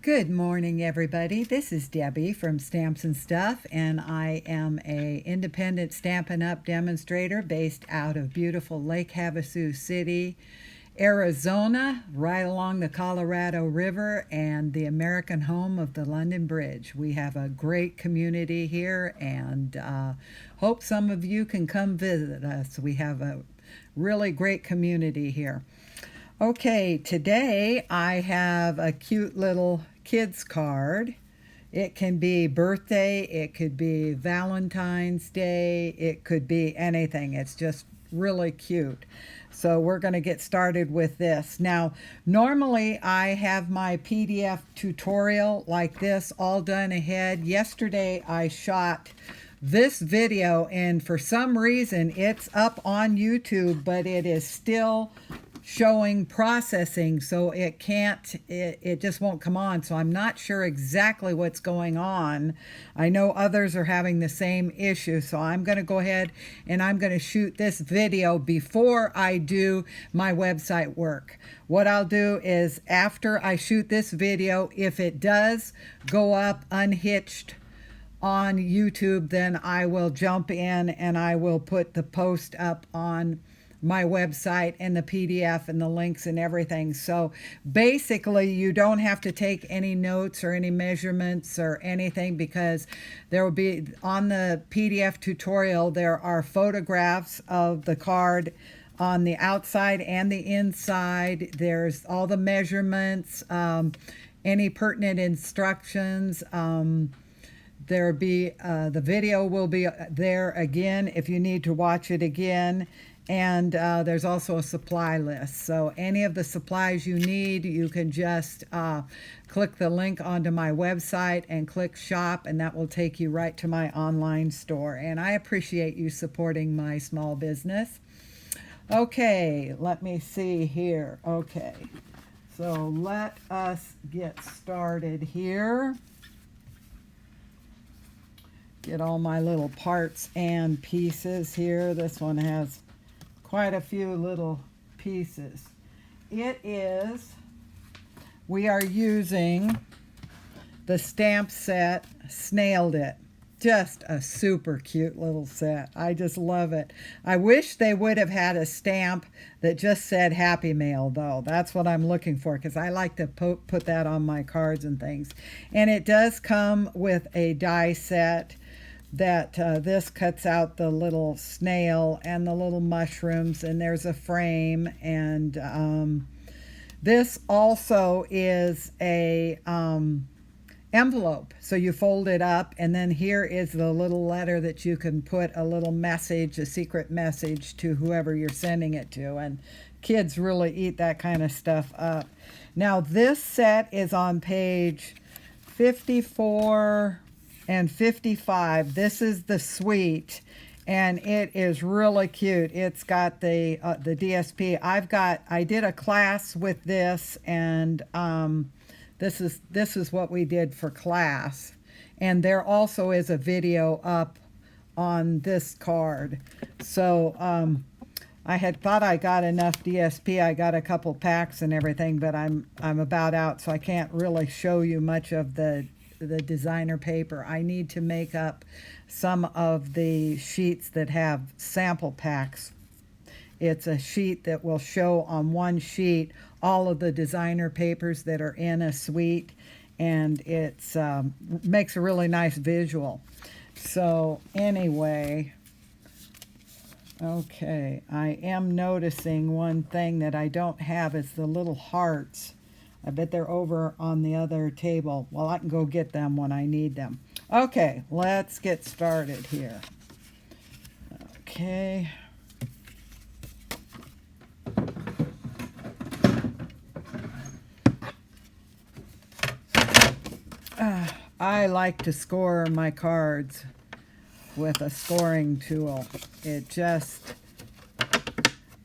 Good morning, everybody. This is Debbie from Stamps and Stuff, and I am a independent Stampin' Up demonstrator based out of beautiful Lake Havasu City, Arizona, right along the Colorado River and the American home of the London Bridge. We have a great community here, and hope some of you can come visit us. We have a really great community here. Okay, today I have a cute little kids card. It can be birthday, it could be Valentine's Day, it could be anything. It's just really cute. So we're going to get started with this. Now, normally I have my PDF tutorial like this all done ahead. Yesterday I shot this video, and for some reason it's up on YouTube, but it is still showing processing, so it just won't come on. So I'm not sure exactly what's going on. I know others are having the same issue, so I'm going to go ahead and I'm going to shoot this video before I do my website work. What I'll do is, after I shoot this video, if it does go up unhitched on YouTube, then I will jump in and I will put the post up on my website and the PDF and the links and everything. So basically you don't have to take any notes or any measurements or anything, because there will be, on the PDF tutorial, there are photographs of the card on the outside and the inside. There's all the measurements, any pertinent instructions. There'll be the video will be there again if you need to watch it again. And there's also a supply list. So any of the supplies you need, you can just click the link onto my website and click shop, and that will take you right to my online store. And I appreciate you supporting my small business. Okay, let me see here. Okay, so let us get started here. Get all my little parts and pieces here. This one has quite a few little pieces. We are using the stamp set Snailed It. Just a super cute little set. I just love it. I wish they would have had a stamp that just said Happy Mail, though. That's what I'm looking for, because I like to put that on my cards and things. And it does come with a die set that this cuts out the little snail and the little mushrooms, and there's a frame. And this also is a envelope, so you fold it up, and then here is the little letter that you can put a little message, a secret message, to whoever you're sending it to. And kids really eat that kind of stuff up. Now this set is on page 54 and 55. This is the suite, and it is really cute. It's got the DSP. I did a class with this, and this is what we did for class. And there also is a video up on this card. So I had thought I got enough DSP. I got a couple packs and everything, but I'm about out, so I can't really show you much of the designer paper. I need to make up some of the sheets that have sample packs. It's a sheet that will show on one sheet all of the designer papers that are in a suite, and it's makes a really nice visual. So anyway, okay, I am noticing one thing that I don't have is the little hearts. I bet they're over on the other table. Well, I can go get them when I need them. Okay, let's get started here. Okay. I like to score my cards with a scoring tool. It just,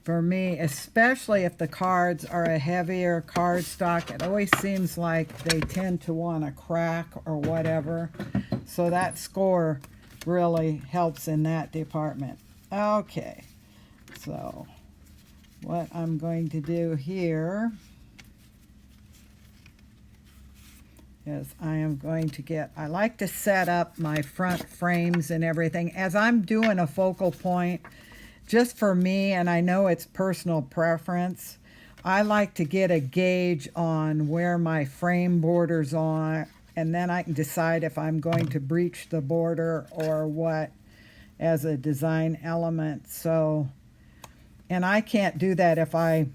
for me, especially if the cards are a heavier cardstock, it always seems like they tend to want to crack or whatever. So that score really helps in that department. Okay, so what I'm going to do here is I am going to get, I like to set up my front frames and everything as I'm doing a focal point just for me, and I know it's personal preference. I like to get a gauge on where my frame borders are, and then I can decide if I'm going to breach the border or what as a design element. So, and I can't do that if I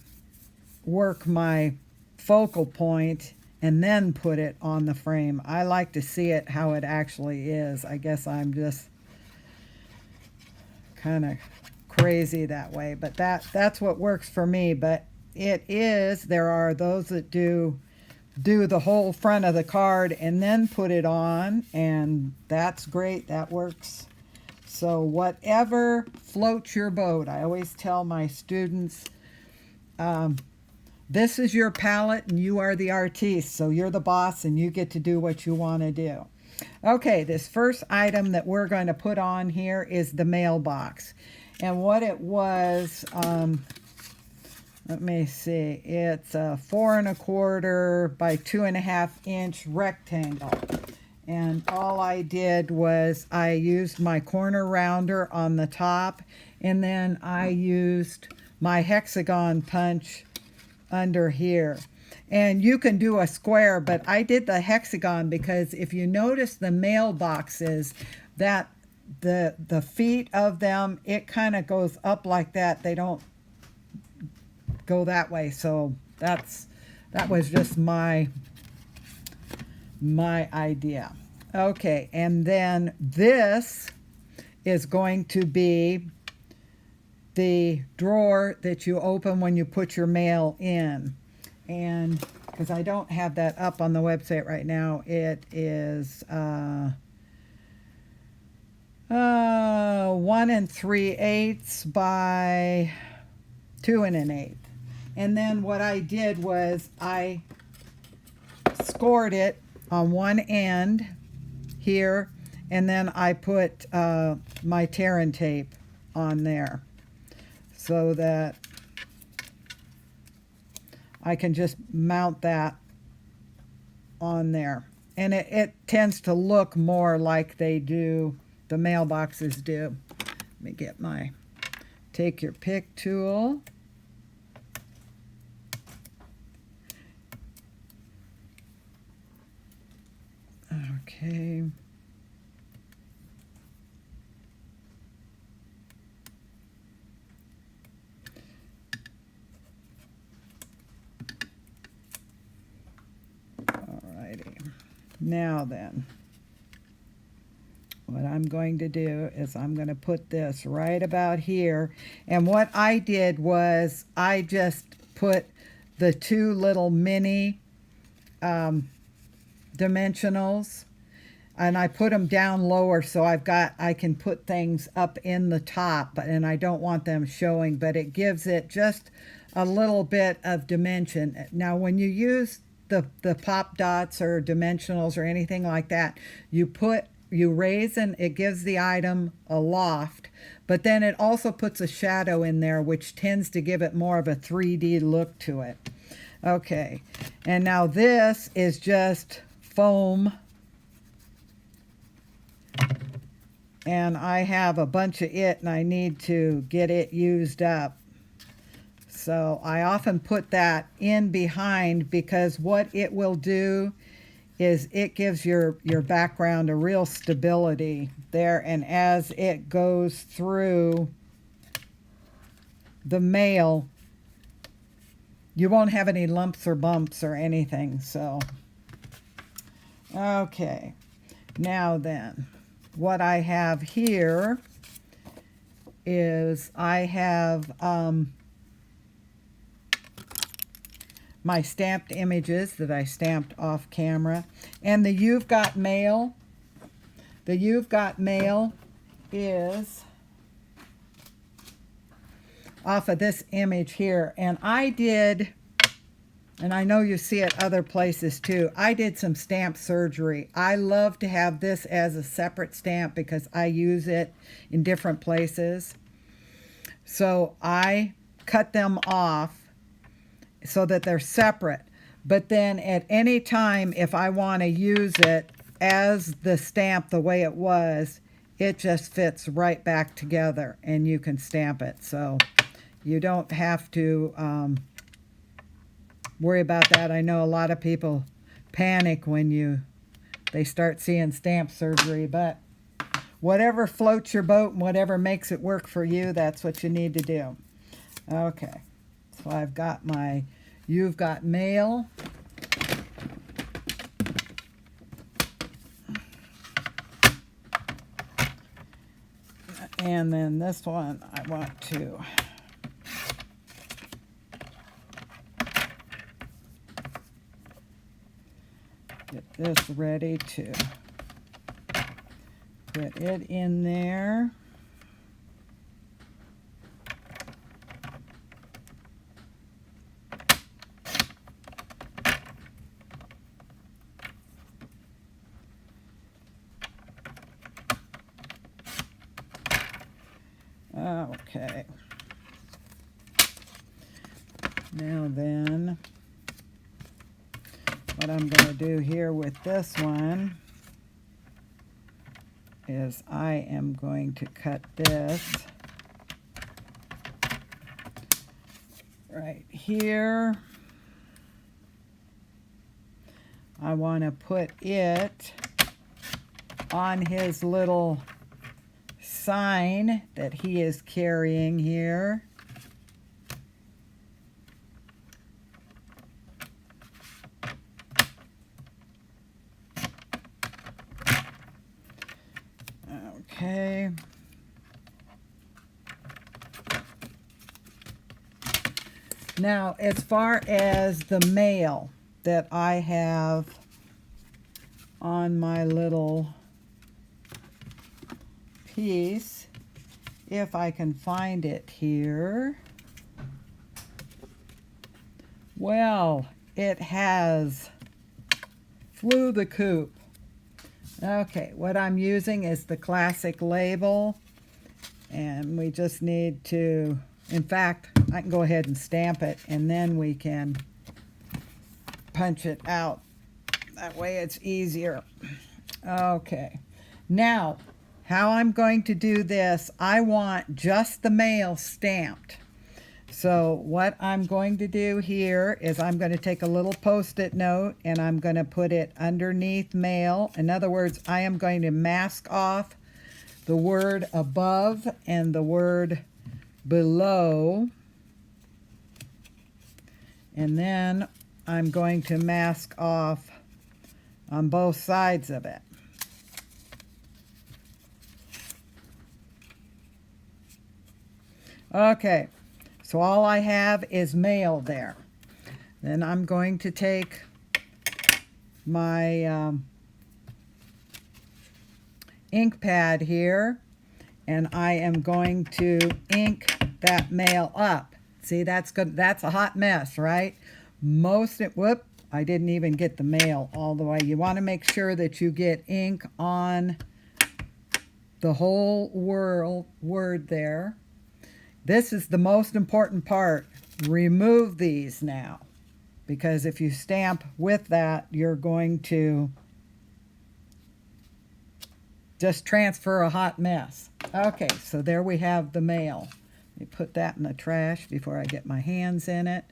work my focal point and then put it on the frame. I like to see it how it actually is. I guess I'm just kind of crazy that way, but that's what works for me. But it is, there are those that do the whole front of the card and then put it on, and that's great, that works. So whatever floats your boat. I always tell my students, this is your palette and you are the artiste, so you're the boss and you get to do what you want to do. Okay, this first item that we're going to put on here is the mailbox. And what it was, let me see, it's a 4 1/4 by 2.5 inch rectangle. And all I did was I used my corner rounder on the top, and then I used my hexagon punch under here. And you can do a square, but I did the hexagon because if you notice the mailboxes, that the feet of them, it kind of goes up like that. They don't go that way. So that was just my idea. Okay, and then this is going to be the drawer that you open when you put your mail in. And because I don't have that up on the website right now, it is 1 3/8 by 2 1/8. And then what I did was I scored it on one end here, and then I put my tear and tape on there so that I can just mount that on there. And it tends to look more like they do, the mailboxes do. Let me get my take your pick tool. Okay. Now then, what I'm going to do is I'm going to put this right about here. And what I did was I just put the two little mini dimensionals, and I put them down lower so I can put things up in the top, and I don't want them showing, but it gives it just a little bit of dimension. Now when you use the pop dots or dimensionals or anything like that, you raise, and it gives the item a loft, but then it also puts a shadow in there, which tends to give it more of a 3D look to it. Okay, and now this is just foam, and I have a bunch of it and I need to get it used up. So I often put that in behind, because what it will do is it gives your background a real stability there, and as it goes through the mail, you won't have any lumps or bumps or anything. So okay, now then, what I have here is I have my stamped images that I stamped off camera, and the You've Got Mail. The You've Got Mail is off of this image here, and I did, and I know you see it other places too, I did some stamp surgery. I love to have this as a separate stamp because I use it in different places. So I cut them off so that they're separate. But then at any time, if I want to use it as the stamp the way it was, it just fits right back together and you can stamp it. So you don't have to worry about that. I know a lot of people panic when they start seeing stamp surgery, but whatever floats your boat and whatever makes it work for you, that's what you need to do. Okay, so I've got my You've Got Mail. And then this one I want to get this ready to put it in there. Okay. Now then, what I'm going to do here with this one is I am going to cut this right here. I want to put it on his little sign that he is carrying here. Okay. Now, as far as the mail that I have on my little piece, if I can find it here. Well, it has flew the coop. Okay, what I'm using is the classic label, and we just need to, in fact, I can go ahead and stamp it, and then we can punch it out. That way it's easier. Okay, now how I'm going to do this, I want just the mail stamped. So what I'm going to do here is I'm going to take a little Post-it note and I'm going to put it underneath mail. In other words, I am going to mask off the word above and the word below. And then I'm going to mask off on both sides of it. Okay, so all I have is mail there. Then I'm going to take my ink pad here, and I am going to ink that mail up. See, that's good. That's a hot mess, right? Whoop, I didn't even get the mail all the way. You want to make sure that you get ink on the whole word there. This is the most important part. Remove these now, because if you stamp with that, you're going to just transfer a hot mess. Okay, so there we have the mail. Let me put that in the trash before I get my hands in it.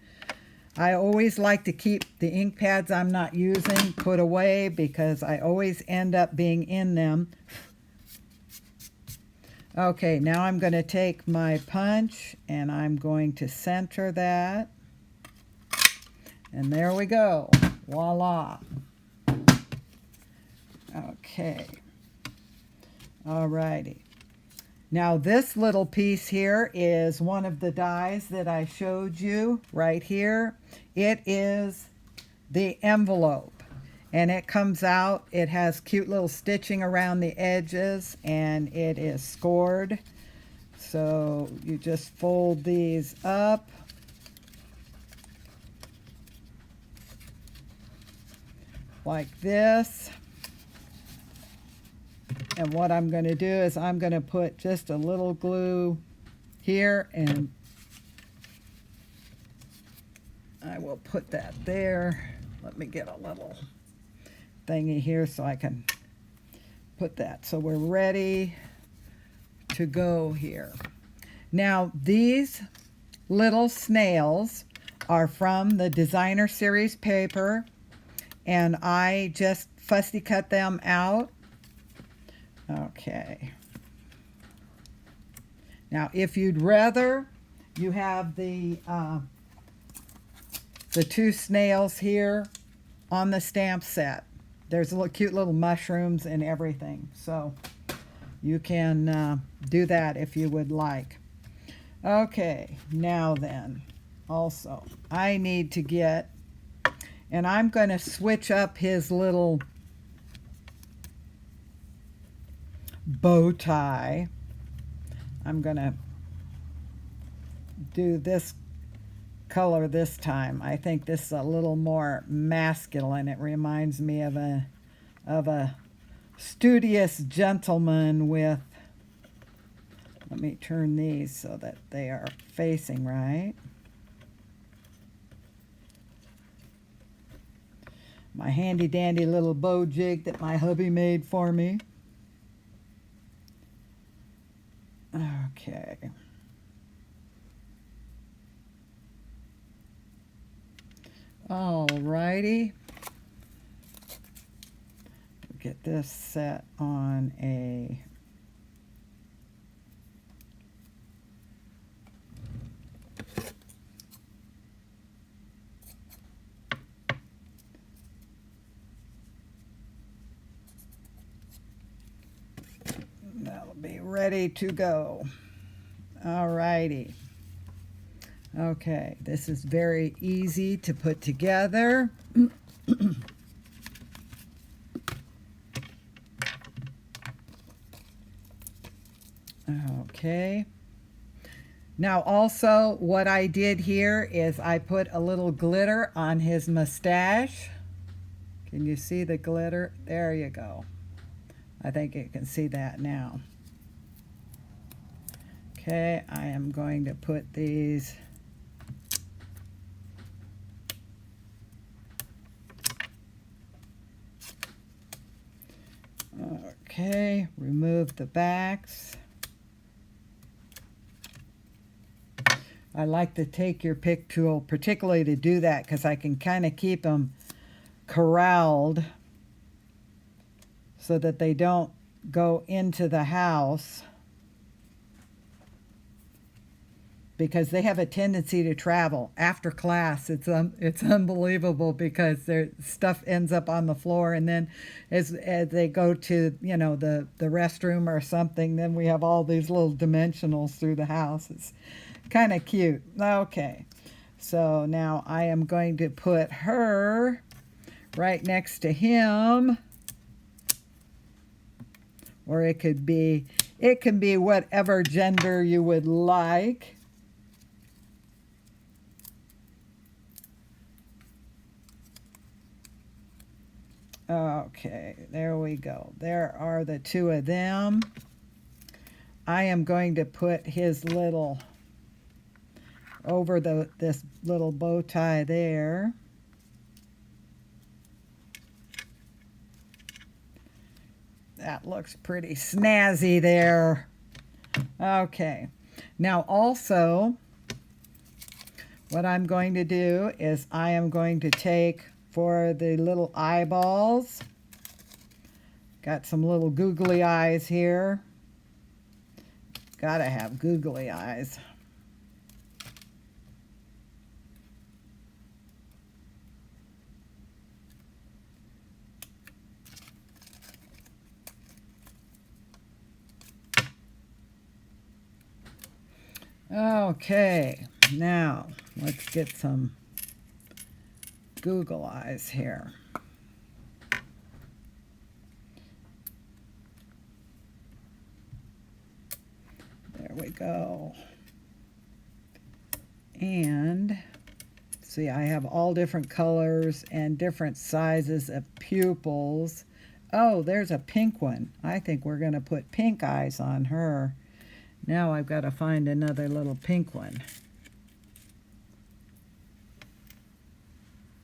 I always like to keep the ink pads I'm not using put away because I always end up being in them. Okay, now I'm going to take my punch and I'm going to center that. And there we go. Voila. Okay. Alrighty. Now this little piece here is one of the dies that I showed you right here. It is the envelope. And it comes out, it has cute little stitching around the edges, and it is scored. So you just fold these up. Like this. And what I'm going to do is I'm going to put just a little glue here, and I will put that there. Let me get a little thingy here so I can put that. So we're ready to go here. Now these little snails are from the designer series paper, and I just fussy cut them out. Okay. Now if you'd rather, you have the two snails here on the stamp set. There's little cute little mushrooms and everything, so you can do that if you would like. Okay, now then, also I need to get, and I'm going to switch up his little bow tie. I'm going to do this color this time. I think this is a little more masculine. It reminds me of a studious gentleman with, let me turn these so that they are facing right. My handy dandy little bow jig that my hubby made for me. Okay. Alrighty. Get this set on a that'll be ready to go. Alrighty. Okay, this is very easy to put together. Okay. Now also what I did here is I put a little glitter on his mustache. Can you see the glitter? There you go. I think you can see that now. Okay, I am going to put these okay, remove the backs. I like to take your pick tool, particularly to do that, because I can kind of keep them corralled so that they don't go into the house, because they have a tendency to travel after class. It's unbelievable, because their stuff ends up on the floor, and then as they go to, you know, the restroom or something, then we have all these little dimensionals through the house. It's kind of cute. Okay, so now I am going to put her right next to him, or it can be whatever gender you would like. Okay, there we go. There are the two of them. I am going to put his little over this little bow tie there. That looks pretty snazzy there. Okay, now also what I'm going to do is I am going to take, for the little eyeballs, got some little googly eyes here. Gotta have googly eyes. Okay, now let's get some Google eyes here. There we go. And see, I have all different colors and different sizes of pupils. Oh, there's a pink one. I think we're going to put pink eyes on her. Now I've got to find another little pink one.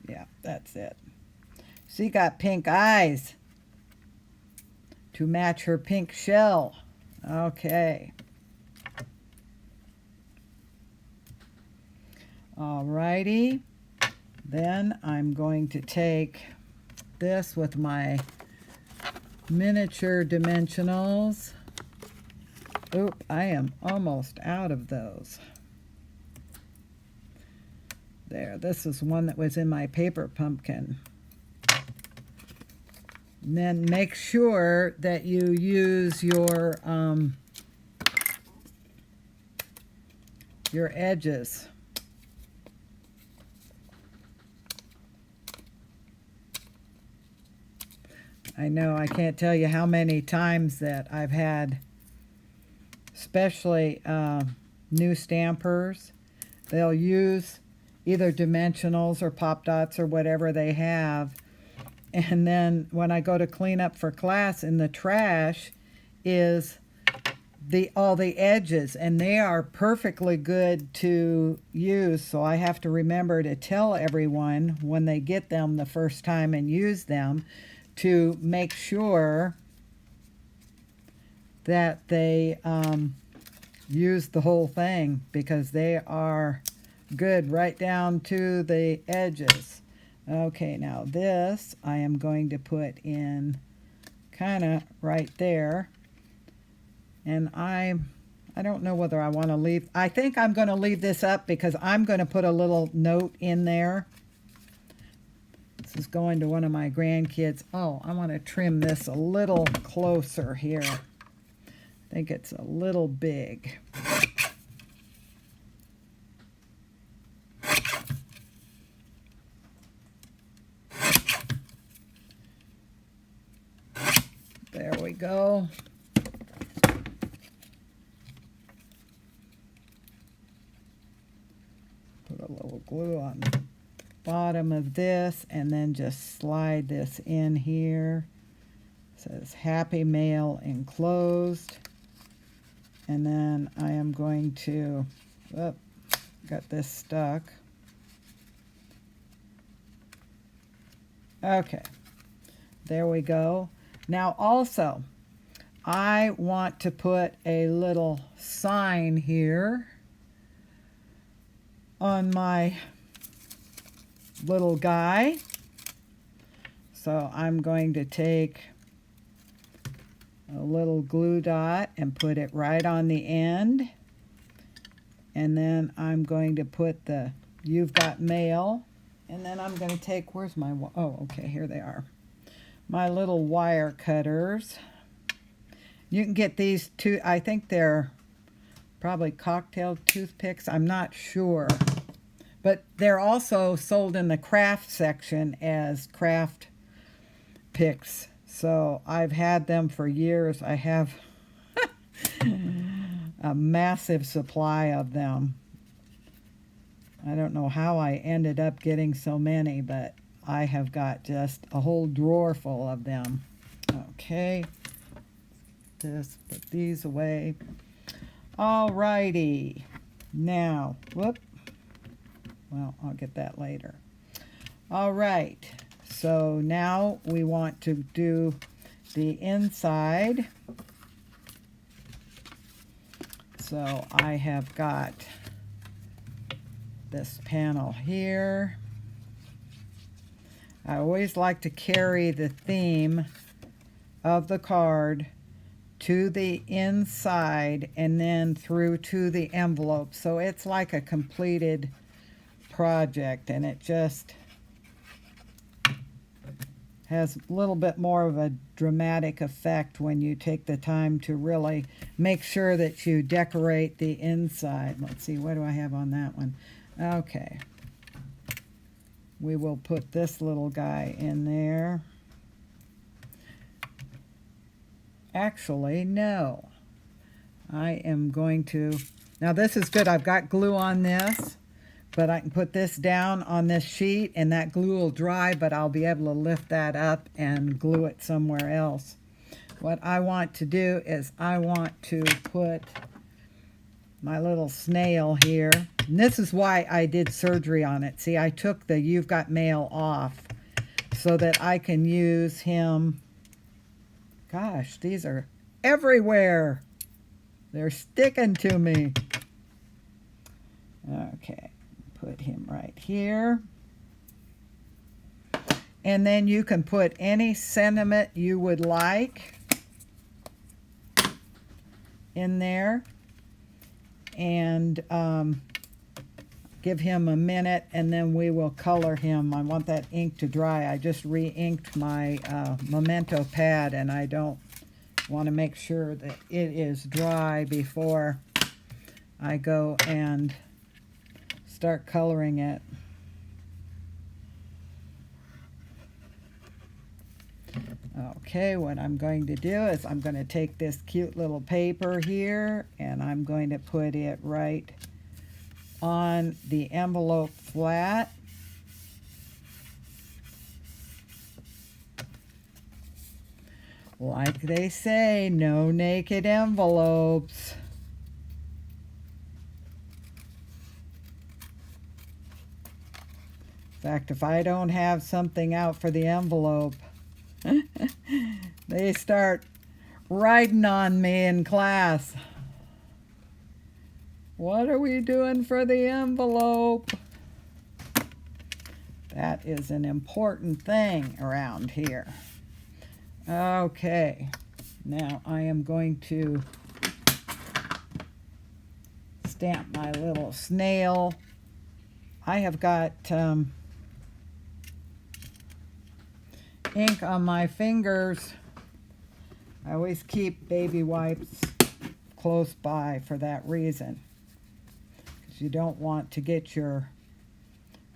Yeah, that's it. She got pink eyes to match her pink shell. Okay. Alrighty. Then I'm going to take this with my miniature dimensionals. Oop, I am almost out of those. There, this is one that was in my paper pumpkin. And then make sure that you use your edges. I know I can't tell you how many times that I've had, especially new stampers, they'll use either dimensionals or pop dots or whatever they have. And then when I go to clean up for class, in the trash is all the edges, and they are perfectly good to use. So I have to remember to tell everyone when they get them the first time and use them to make sure that they use the whole thing, because they are good right down to the edges. Okay, now this I am going to put in kind of right there. And I don't know whether I want to leave. I think I'm going to leave this up because I'm going to put a little note in there. This is going to one of my grandkids. Oh, I want to trim this a little closer here. I think it's a little big. There we go. Put a little glue on the bottom of this, and then just slide this in here. It says Happy Mail enclosed. And then I am going to, got this stuck. Okay, there we go. Now also, I want to put a little sign here on my little guy. So I'm going to take a little glue dot and put it right on the end. And then I'm going to put the You've Got Mail. And then I'm going to take, where's my, oh, okay, here they are. My little wire cutters. You can get these two, I think they're probably cocktail toothpicks. I'm not sure. But they're also sold in the craft section as craft picks. So I've had them for years. I have a massive supply of them. I don't know how I ended up getting so many, but I have got just a whole drawer full of them. Okay. Put these away. Alrighty. Now, whoop. Well, I'll get that later. All right. So now we want to do the inside. So I have got this panel here. I always like to carry the theme of the card to the inside and then through to the envelope. So it's like a completed project, and it just has a little bit more of a dramatic effect when you take the time to really make sure that you decorate the inside. Let's see, what do I have on that one? Okay. We will put this little guy in there. Actually, no. I am going to, now this is good. I've got glue on this, but I can put this down on this sheet and that glue will dry, but I'll be able to lift that up and glue it somewhere else. What I want to do is I want to put my little snail here. And this is why I did surgery on it. See, I took the You've Got Mail off so that I can use him. Gosh, these are everywhere. They're sticking to me. Okay, put him right here. And then you can put any sentiment you would like in there. And give him a minute, and then we will color him. I want that ink to dry. I just re-inked my Memento pad, and I don't want to make sure that it is dry before I go and start coloring it. Okay, what I'm going to do is I'm going to take this cute little paper here, and I'm going to put it right on the envelope flat. Like they say, no naked envelopes. In fact, if I don't have something out for the envelope, they start riding on me in class. What are we doing for the envelope? That is an important thing around here. Okay, now I am going to stamp my little snail. I have got ink on my fingers. I always keep baby wipes close by for that reason, because you don't want to get your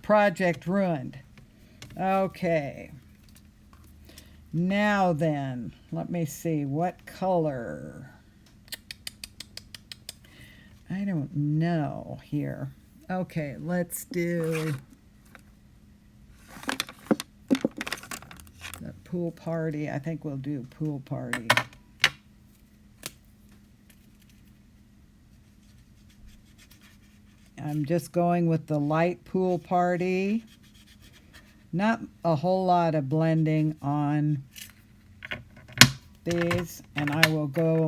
project ruined. Okay, now then, let me see, what color? I don't know here. Okay, let's do the pool party. I think we'll do pool party. I'm just going with the light pool party. Not a whole lot of blending on these. And I will go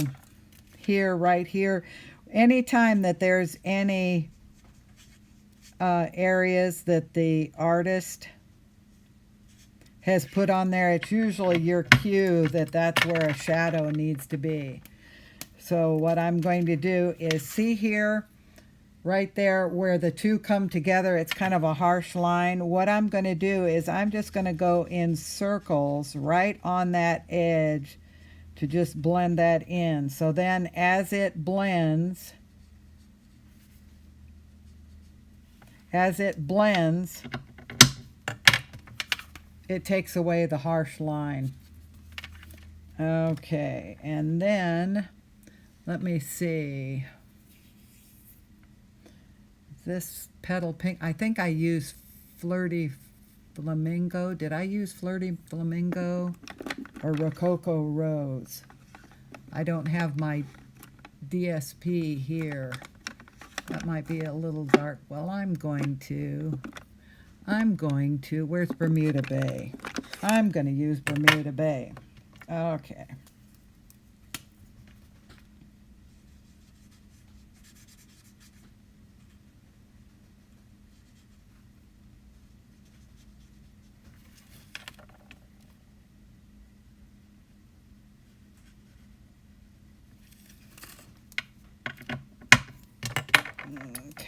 here, right here. Anytime that there's any areas that the artist has put on there, it's usually your cue that that's where a shadow needs to be. So what I'm going to do is, see here, right there where the two come together, it's kind of a harsh line. What I'm going to do is I'm just going to go in circles right on that edge to just blend that in. So then as it blends, it takes away the harsh line. Okay, and then let me see. This petal pink, I think I used Flirty Flamingo. Did I use Flirty Flamingo or Rococo Rose? I don't have my DSP here. That might be a little dark. Well, I'm going to, where's Bermuda Bay? I'm going to use Bermuda Bay. Okay.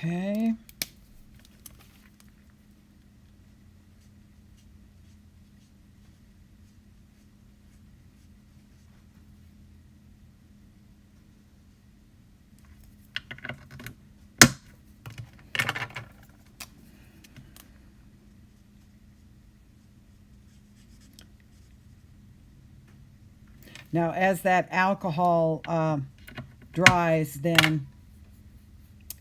Okay. Now, as that alcohol dries, then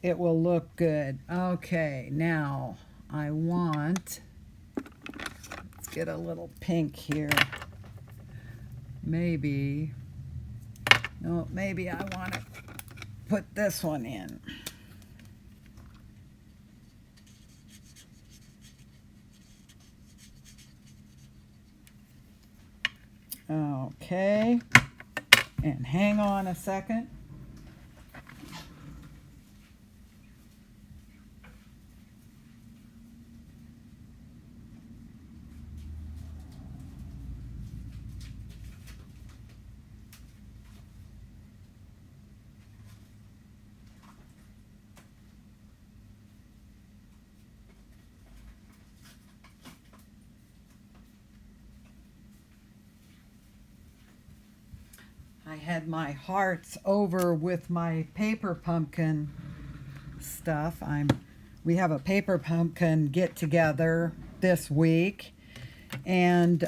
it will look good. Okay, now I want, let's get a little pink here. Maybe, no, maybe I want to put this one in. Okay, and hang on a second. I had my hearts over with my paper pumpkin stuff. We have a paper pumpkin get together this week, and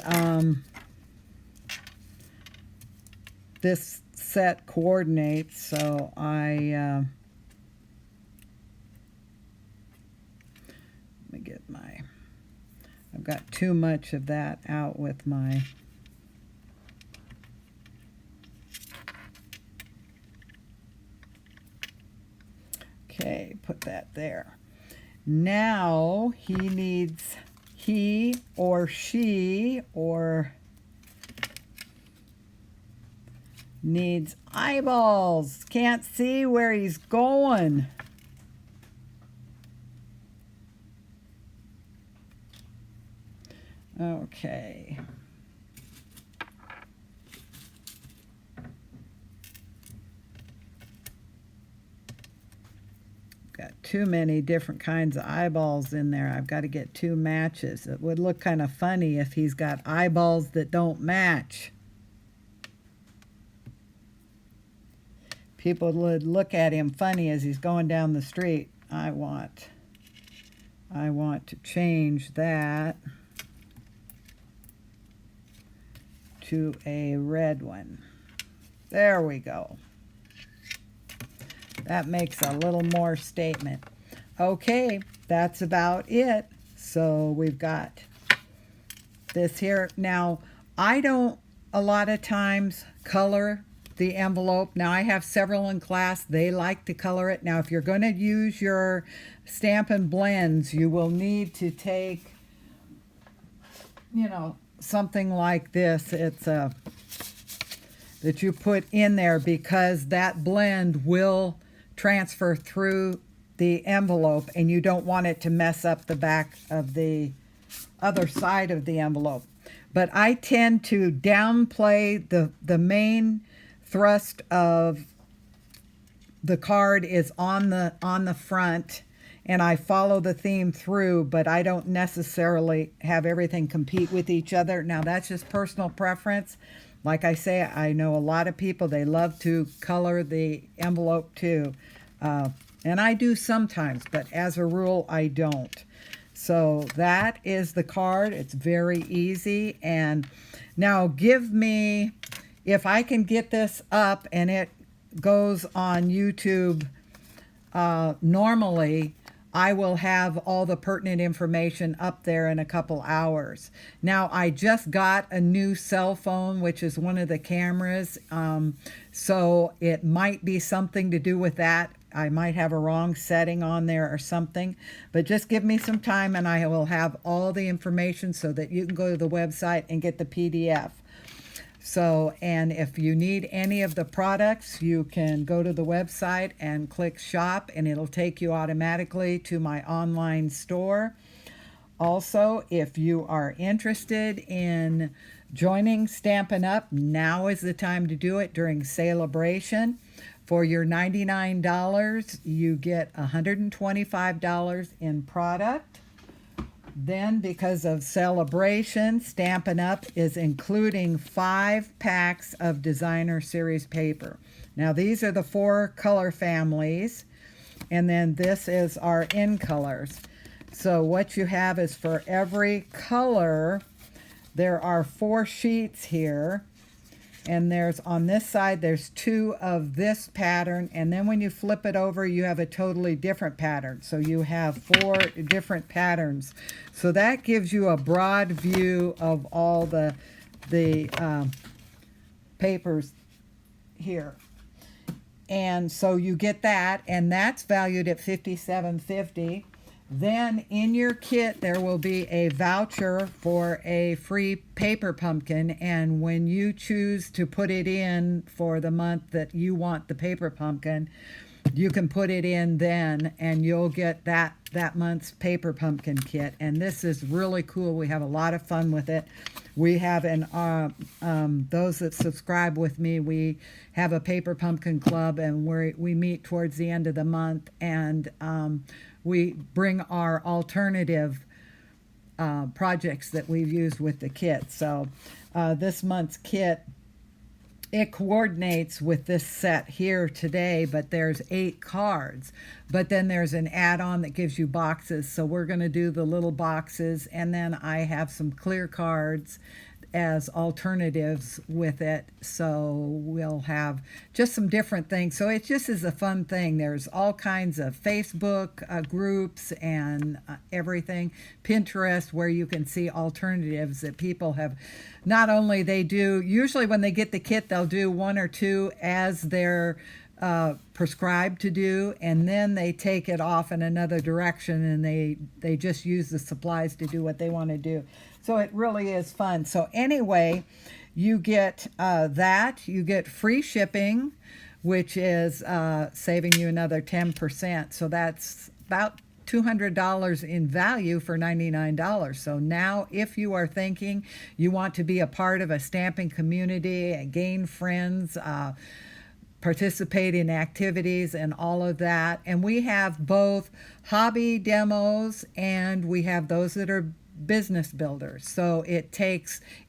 this set coordinates, so let me get I've got too much of that out with my okay, put that there. Now he or she needs eyeballs. Can't see where he's going. Okay. Got too many different kinds of eyeballs in there. I've got to get 2 matches. It would look kind of funny if he's got eyeballs that don't match. People would look at him funny as he's going down the street. I want to change that to a red one. There we go. That makes a little more statement. Okay, that's about it. So we've got this here. Now, I don't a lot of times color the envelope. Now, I have several in class. They like to color it. Now, if you're going to use your Stampin' Blends, you will need to take, something like this. It's that you put in there, because that blend will transfer through the envelope, and you don't want it to mess up the back of the other side of the envelope. But I tend to downplay the main thrust of the card is on the front, and I follow the theme through, but I don't necessarily have everything compete with each other. Now, that's just personal preference. Like I say, I know a lot of people, they love to color the envelope too. And I do sometimes, but as a rule, I don't. So that is the card. It's very easy. And now give me, if I can get this up and it goes on YouTube normally, I will have all the pertinent information up there in a couple hours. Now, I just got a new cell phone, which is one of the cameras, so it might be something to do with that. I might have a wrong setting on there or something, but just give me some time and I will have all the information so that you can go to the website and get the PDF. So, and if you need any of the products, you can go to the website and click shop, and it'll take you automatically to my online store. Also, if you are interested in joining Stampin' Up, now is the time to do it during Celebration. For your $99, you get $125 in product. Then, because of Celebration, Stampin' Up is including 5 packs of Designer Series paper. Now, these are the 4 color families, and then this is our in colors. So what you have is for every color, there are 4 sheets here. And there's, on this side, there's 2 of this pattern, and then when you flip it over, you have a totally different pattern. So you have 4 different patterns. So that gives you a broad view of all the papers here. And so you get that, and that's valued at $57.50. Then in your kit there will be a voucher for a free paper pumpkin, and when you choose to put it in for the month that you want the paper pumpkin, you can put it in then and you'll get that month's paper pumpkin kit. And this is really cool. We have a lot of fun with it. We have those that subscribe with me, we have a paper pumpkin club, and we meet towards the end of the month, and we bring our alternative projects that we've used with the kit. So this month's kit, it coordinates with this set here today, but there's 8 cards. But then there's an add-on that gives you boxes. So we're going to do the little boxes, and then I have some clear cards as alternatives with it. So we'll have just some different things. So it just is a fun thing. There's all kinds of Facebook groups and everything, Pinterest, where you can see alternatives that people have. Not only they do, usually when they get the kit, they'll do 1 or 2 as they're prescribed to do, and then they take it off in another direction, and they just use the supplies to do what they want to do. So it really is fun. So anyway, you get that. You get free shipping, which is saving you another 10%. So that's about $200 in value for $99. So now if you are thinking you want to be a part of a stamping community and gain friends, participate in activities and all of that, and we have both hobby demos and we have those that are business builders. So it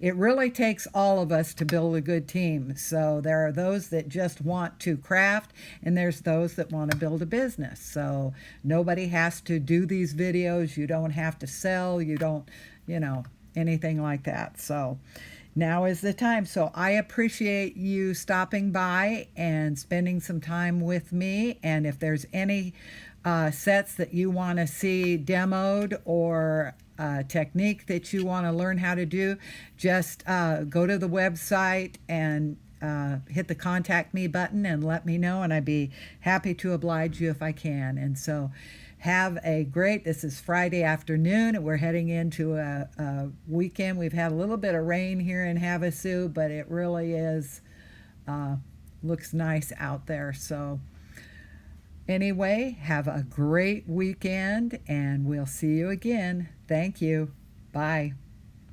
really takes all of us to build a good team. So there are those that just want to craft, and there's those that want to build a business. So nobody has to do these videos. You don't have to sell. You don't, anything like that. So now is the time. So I appreciate you stopping by and spending some time with me. And if there's any sets that you want to see demoed or technique that you want to learn how to do, just go to the website and hit the contact me button and let me know, and I'd be happy to oblige you if I can. And so have a great, this is Friday afternoon, and we're heading into a weekend. We've had a little bit of rain here in Havasu, but it really is, looks nice out there. So anyway, have a great weekend, and we'll see you again. Thank you. Bye.